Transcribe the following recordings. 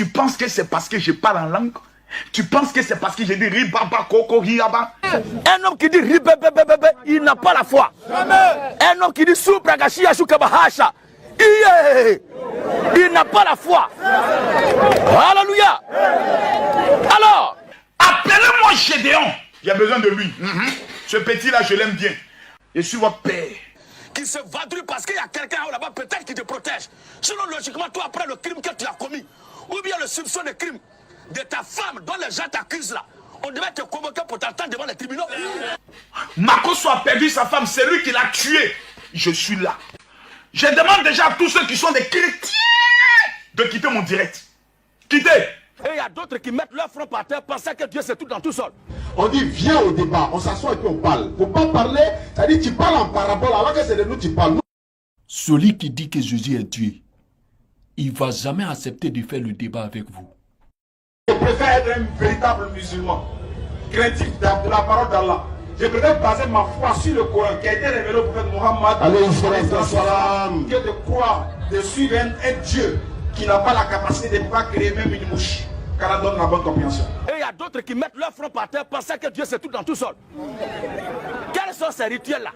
Tu penses que c'est parce que je parle en langue? Tu penses que c'est parce que je dis ribaba koko riaba? Un homme qui dit ribebebebebe, il n'a pas la foi. Un homme qui dit soubragashia shukabahasha, il n'a pas la foi. Alléluia. Alors, appelez-moi Gédéon. Il y a besoin de lui. Ce petit-là, je l'aime bien. Je suis votre père. Qui se vadrouille parce qu'il y a quelqu'un là-bas peut-être qui te protège. Sinon, logiquement, toi, après le crime que tu as commis, ou bien le soupçon de crime de ta femme dont les gens t'accusent là, on devait te convoquer pour t'entendre devant les tribunaux. Makoso a perdu sa femme, c'est lui qui l'a tué. Je suis là. Je demande déjà à tous ceux qui sont des chrétiens de quitter mon direct. Quittez. Et il y a d'autres qui mettent leur front par terre pensant que Dieu c'est tout dans tout seul. On dit viens au débat, on s'assoit et puis on parle. Faut pas parler, ça dit tu parles en parabole alors que c'est de nous tu parles. Celui qui dit que Jésus est Dieu, il ne va jamais accepter de faire le débat avec vous. Je préfère être un véritable musulman, craintif de la parole d'Allah. Je préfère baser ma foi sur le Coran qui a été révélé au prophète Mohammed. Que de croire, de suivre un Dieu qui n'a pas la capacité de pouvoir créer même une mouche. Car elle donne la bonne compréhension. Et il y a d'autres qui mettent leur front par terre pensant que Dieu c'est tout dans tout seul. Quels sont ces rituels là?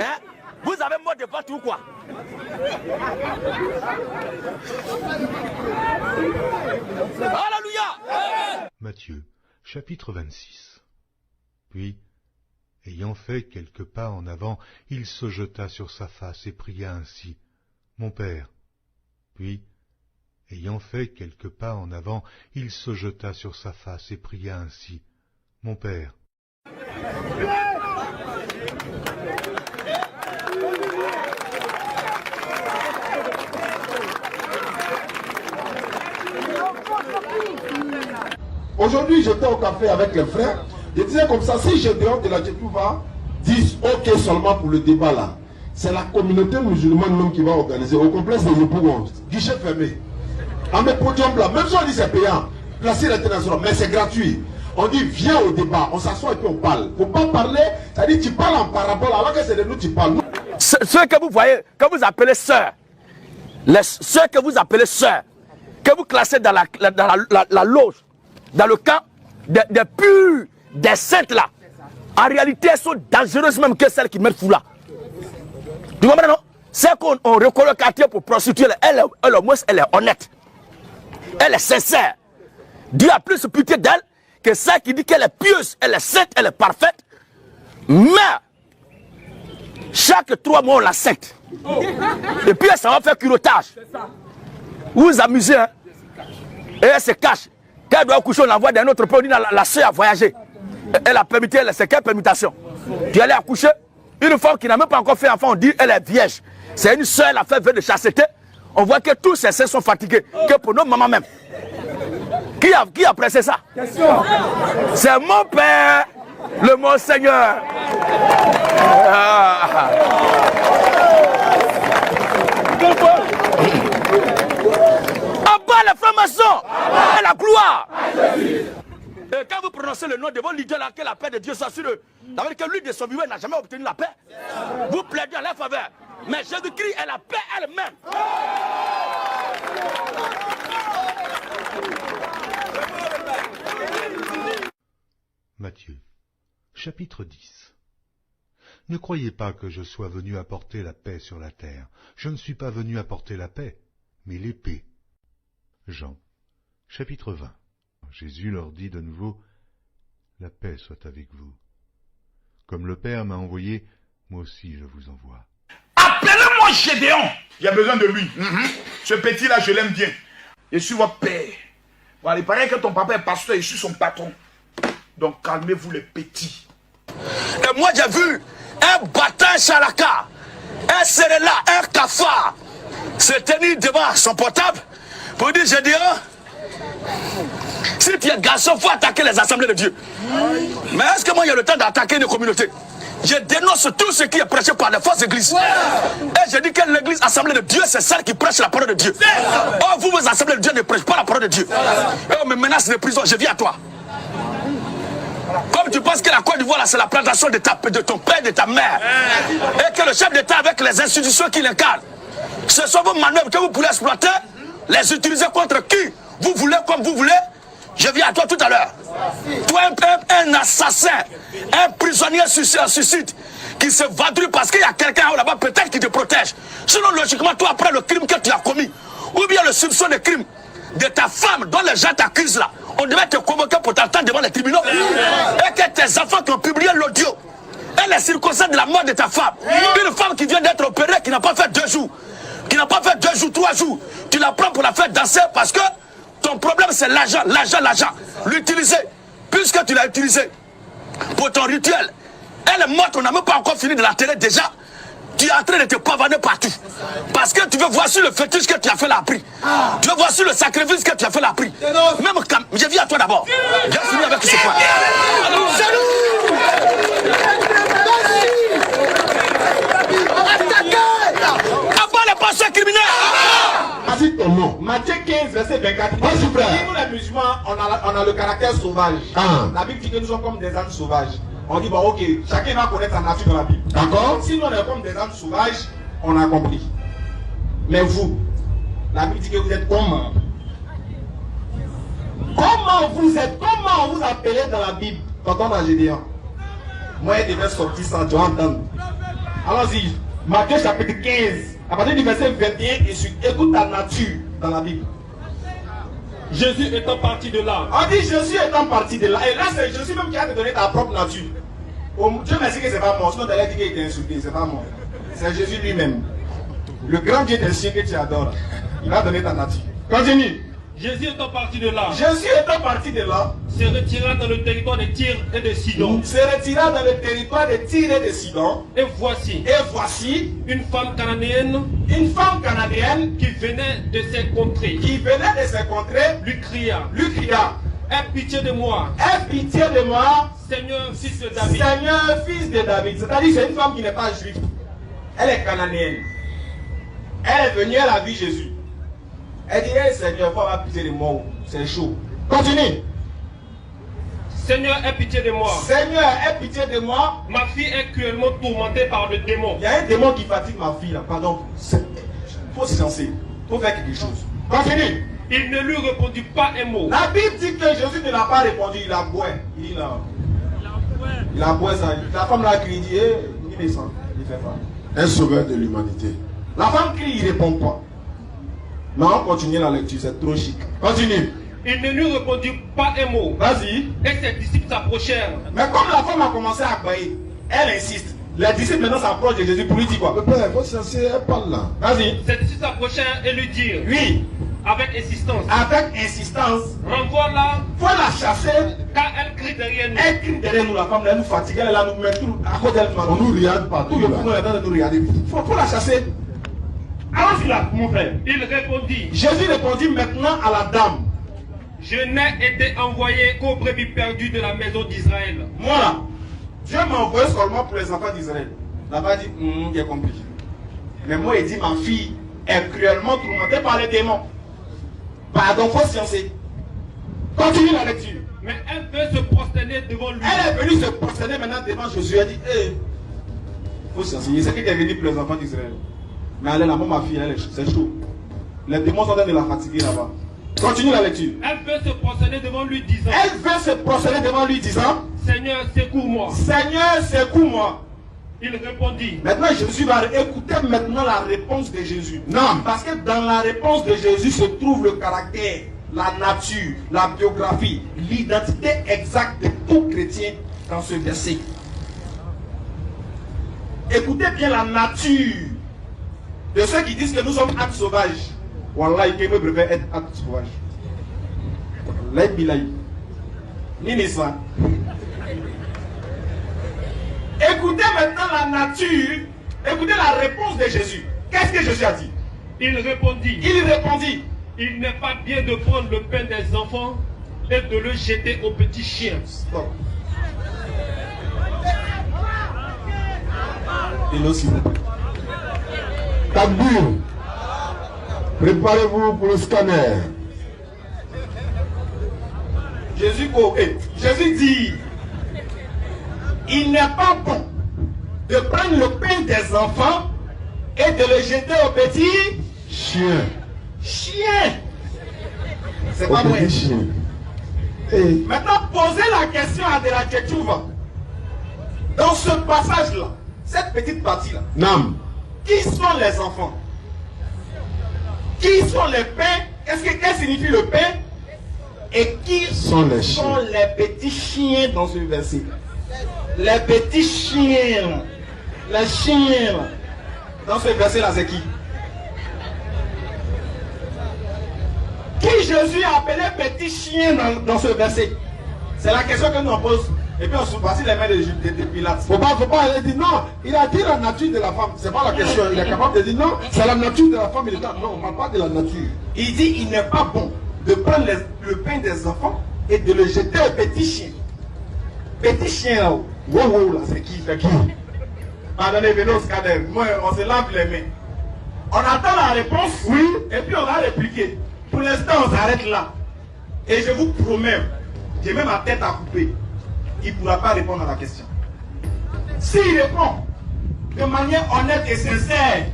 Hein? Vous avez mot de battre ou quoi? Alléluia. Matthieu, chapitre 26. Puis, ayant fait quelques pas en avant, il se jeta sur sa face et pria ainsi. Mon Père. Puis, ayant fait quelques pas en avant, il se jeta sur sa face et pria ainsi. Mon Père. Aujourd'hui, j'étais au café avec les frères. Je disais comme ça, si Gédéon de la Djetouva disent OK seulement pour le débat là, c'est la communauté musulmane même qui va organiser au complexe des époux, guichet fermé. En mes podiums là, même si on dit c'est payant, placé l'international, mais c'est gratuit. On dit viens au débat, on s'assoit et puis on parle. Faut pas parler, ça dit tu parles en parabole alors que c'est de nous tu parles. Ceux que vous voyez, que vous appelez sœurs, ceux que vous appelez sœurs, que vous classez dans la loge, dans le camp des purs, des saintes là, en réalité elles sont dangereuses même que celles qui mettent fou là. Tu comprends non? C'est qu'on reconnaît le quartier pour prostituer, elle au moins elle est honnête. Elle est sincère. Dieu a plus pitié d'elle que celle qui dit qu'elle est pieuse, elle est sainte, elle est parfaite. Mais chaque 3 mois on la sainte. Et puis ça va faire culotage. Vous vous amusez, hein? Et elle se cache. Quand elle doit coucher, on l'envoie d'un autre pays, on dit la soeur a voyagé. Elle a permis, c'est quelle permutation? Tu allais accoucher, une femme qui n'a même pas encore fait enfant, on dit elle est vierge. C'est une soeur, elle a fait vœu de chasteté. On voit que tous ses seins sont fatigués. Que pour nos mamans même. Qui a pressé ça? C'est mon père, le Monseigneur. Abat les francs-maçons et la gloire. Et quand vous prononcez le nom de vos leaders là, que la paix de Dieu soit sur eux, ça veut dire que lui de son vivant n'a jamais obtenu la paix. Vous plaidez en leur faveur. Mais Jésus-Christ est la paix elle-même. Matthieu, chapitre 10. Ne croyez pas que je sois venu apporter la paix sur la terre. Je ne suis pas venu apporter la paix, mais l'épée. Jean, chapitre 20. Jésus leur dit de nouveau, la paix soit avec vous. Comme le Père m'a envoyé, moi aussi je vous envoie. Appelez-moi Gédéon. Il y a besoin de lui. Ce petit-là, je l'aime bien. Je suis votre père. Voilà, il paraît que ton papa est pasteur, je suis son patron. Donc calmez-vous les petits. Et moi j'ai vu un bâtard Chalaka, un Séréla, un cafard se tenir devant son portable pour dire Gédéon, si tu es garçon, il faut attaquer les assemblées de Dieu. Mais est-ce que moi j'ai le temps d'attaquer une communauté? Je dénonce tout ce qui est prêché par les fausses églises. Et je dis que l'église assemblée de Dieu, c'est celle qui prêche la parole de Dieu. Or, vous, vos assemblées de Dieu ne prêchez pas la parole de Dieu. Et on me menace de prison, je viens à toi. Comme tu penses que la Côte d'Ivoire, c'est la plantation de ton père, de ta mère. Et que le chef d'État, avec les institutions qu'il incarne, ce sont vos manœuvres que vous pouvez exploiter Les utiliser contre qui vous voulez, comme vous voulez. Je viens à toi tout à l'heure. Toi, un assassin, un prisonnier suicide qui se vadrouille parce qu'il y a quelqu'un là-bas peut-être qui te protège. Sinon, logiquement, toi, après le crime que tu as commis, ou bien le soupçon de crime de ta femme dont les gens t'accusent là, on devait te convoquer pour t'entendre devant les tribunaux. Et que tes enfants qui ont publié l'audio et les circonstances de la mort de ta femme, une femme qui vient d'être opérée, qui n'a pas fait 2 jours, qui n'a pas fait 2 jours, 3 jours, tu la prends pour la faire danser parce que ton problème c'est l'argent, l'argent. L'utiliser, puisque tu l'as utilisé pour ton rituel. Elle est morte, on n'a même pas encore fini de la télé déjà. Tu es en train de te pavaner partout. Parce que tu veux voir si le fétiche que tu as fait l'a pris. Tu veux voir si le sacrifice que tu as fait l'a pris. Même quand je viens à toi d'abord. Viens finir avec ce point. Avant les penseurs criminels. Vas-y ton nom. Matthieu 15, verset 24. Nous les musulmans, on a le caractère sauvage. La Bible dit que nous sommes comme des ânes sauvages. On dit, bon, ok, chacun va connaître sa nature dans la Bible. D'accord? Si nous on est comme des ânes sauvages, on a compris. Mais vous, la Bible dit que vous êtes comment? Comment vous êtes? Comment on vous appelez dans la Bible? Quand on a Gédéon. Moi, il devait sortir ça, tu vas entendre. Allons-y. Matthieu chapitre 15. À partir du verset 21 et suite. Écoute ta nature dans la Bible. Jésus étant parti de là. On dit Jésus étant parti de là. Et là, c'est Jésus même qui a te donné ta propre nature. Dieu merci que c'est pas moi. Sinon, tu allais dire qu'il était insulté. C'est pas moi. C'est Jésus lui-même. Le grand Dieu des cieux que tu adores. Il a donné ta nature. Continue. Jésus étant parti de là. Jésus étant parti de là. Se retira dans le territoire de Tyr et de Sidon. Se retira dans le territoire de Tyr et de Sidon. Et voici. Une femme cananéenne. Qui venait de ces contrées. Lui cria. Aie pitié de moi. Seigneur, fils de David. C'est-à-dire c'est une femme qui n'est pas juive. Elle est cananéenne. Elle est venue, elle a vu Jésus. Elle dit, hey, Seigneur, il faut avoir pitié de moi. C'est chaud. Continue. Seigneur, aie pitié de moi. Ma fille est cruellement tourmentée par le démon. Il y a un démon qui fatigue ma fille là. Pardon. Il faut se lancer. Il faut faire quelque chose. Continue. Il ne lui répondit pas un mot. La Bible dit que Jésus ne l'a pas répondu. Il a boit. Il a boit ça. La femme l'a crié. Il dit, il descend. Il fait pas. Un sauveur de l'humanité. La femme crie, il ne répond pas. Mais on continue la lecture, c'est trop chic. Continue. Il ne lui répondit pas un mot. Vas-y. Et ses disciples s'approchèrent. Mais comme la femme a commencé à bailler, elle insiste. Les disciples maintenant s'approchent de Jésus pour lui dire quoi? Le père, votre censé, elle parle là. Vas-y. Ses disciples s'approchèrent et lui dirent. Oui. Avec insistance. Renvoie-la. Faut la chasser. Car elle crie derrière nous. Elle crie derrière nous, la femme, elle nous fatigue, elle est là, nous met tout à cause d'elle. On nous regarde partout. Nous regarder. Faut la chasser. Allons-y là, mon frère. Il répondit. Jésus répondit maintenant à la dame. Je n'ai été envoyé qu'aux brebis perdues de la maison d'Israël. Moi, Dieu m'a envoyé seulement pour les enfants d'Israël. Là-bas dit, il est compliqué. Mais moi, il dit, ma fille est cruellement tourmentée par les démons. Pardon, faut sciencer. Continue la lecture. Mais elle veut se prosterner devant lui. Elle est venue se prosterner maintenant devant Jésus. Elle dit, faut sciencer. Il sait qu'il est venu pour les enfants d'Israël. Mais elle est là, ma fille, c'est chaud. Les démons sont en train de la fatiguer là-bas. Continue la lecture. Elle veut se prosterner devant lui disant. Seigneur, secours-moi. Il répondit. Maintenant, Jésus va écouter maintenant la réponse de Jésus. Non. Parce que dans la réponse de Jésus se trouve le caractère, la nature, la biographie, l'identité exacte de tout chrétien dans ce verset. Écoutez bien la nature de ceux qui disent que nous sommes actes sauvages. Wallah, il peut être acte sauvage. Wallahi billahi. Nini ça. Écoutez maintenant la nature, écoutez la réponse de Jésus. Qu'est-ce que Jésus a dit? Il répondit. Il n'est pas bien de prendre le pain des enfants et de le jeter aux petits chiens. Stop. Et aussi. Takbir. Préparez-vous pour le scanner. Jésus dit, il n'est pas bon de prendre le pain des enfants et de le jeter aux petits chiens. chien. C'est Au pas vrai. petit chien. Et Maintenant, posez la question à De la Tchétchouva. Dans ce passage-là, cette petite partie-là, Nam. qui sont les enfants? Qui sont les pains? Qu'est-ce signifie le pain? Et qui Sont les chiens. sont les petits chiens dans ce verset? Les petits chiens. Les chiens. Dans ce verset-là, c'est qui? Qui Jésus a appelé petit chien dans ce verset? C'est la question que nous on pose. Et puis on se passe les mains de Pilate. Faut pas, il a dit non. Il a dit la nature de la femme. C'est pas la question. Il est capable de dire non. C'est la nature de la femme. Il est là. Non, on parle pas de la nature. Il dit il n'est pas bon de prendre le pain des enfants et de le jeter au petit chien. Petit chien là-haut. Wow, là, c'est qui? C'est qui? Pardonnez, venez au scanner. Moi, on se lave les mains. On attend la réponse, oui, et puis on va répliquer. Pour l'instant, on s'arrête là. Et je vous promets, j'ai même ma tête à couper. Il ne pourra pas répondre à la question. S'il répond de manière honnête et sincère,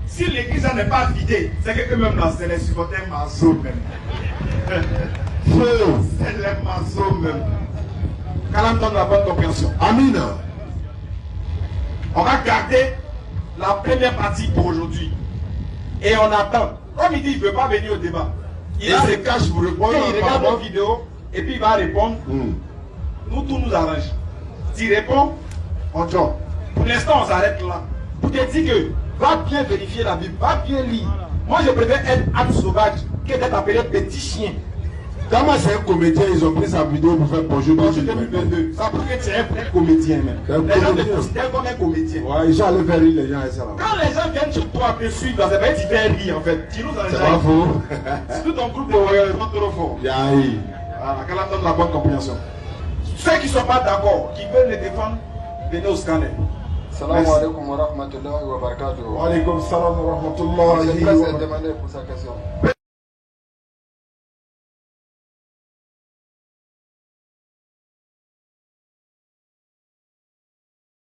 si l'église n'est pas vidée, c'est que eux-mêmes là, c'est les supporters maso même. C'est les maso même. Qu'Allah donne la bonne compréhension. Amina. On va garder la première partie pour aujourd'hui. Et on attend. Comme il dit, il ne veut pas venir au débat. Il se cache pour répondre. Il regarde nos vidéos et puis il va répondre. Nous, tout nous arrange. S'il répond, on joue. Pour l'instant, on s'arrête là. Pour te dire que va bien vérifier la Bible, va bien lire. Moi, je préfère être âne sauvage que d'être appelé petit chien. Quand moi c'est un comédien, ils ont pris sa vidéo pour faire bonjour. Bonjour 2022. Ça prouve que tu es un vrai comédien même. Les gens te considèrent comme un comédien. Ouais, ils sont allés faire rire les gens et ça là. Quand les gens viennent sur toi te suivre, c'est pas tu fais rire en fait. Tu nous en C'est pas faux. C'est tout ton groupe de voyageurs trop fort. Yahi. Voilà, qu'Allah donne la bonne compréhension. Ceux qui ne sont pas d'accord, qui veulent les défendre, venez au scanner. Salam alaikum wa rahmatullahi wa barakatuh. Wa alaikum salam wa rahmatullahi Je wa vais barakatuh. demander pour sa question.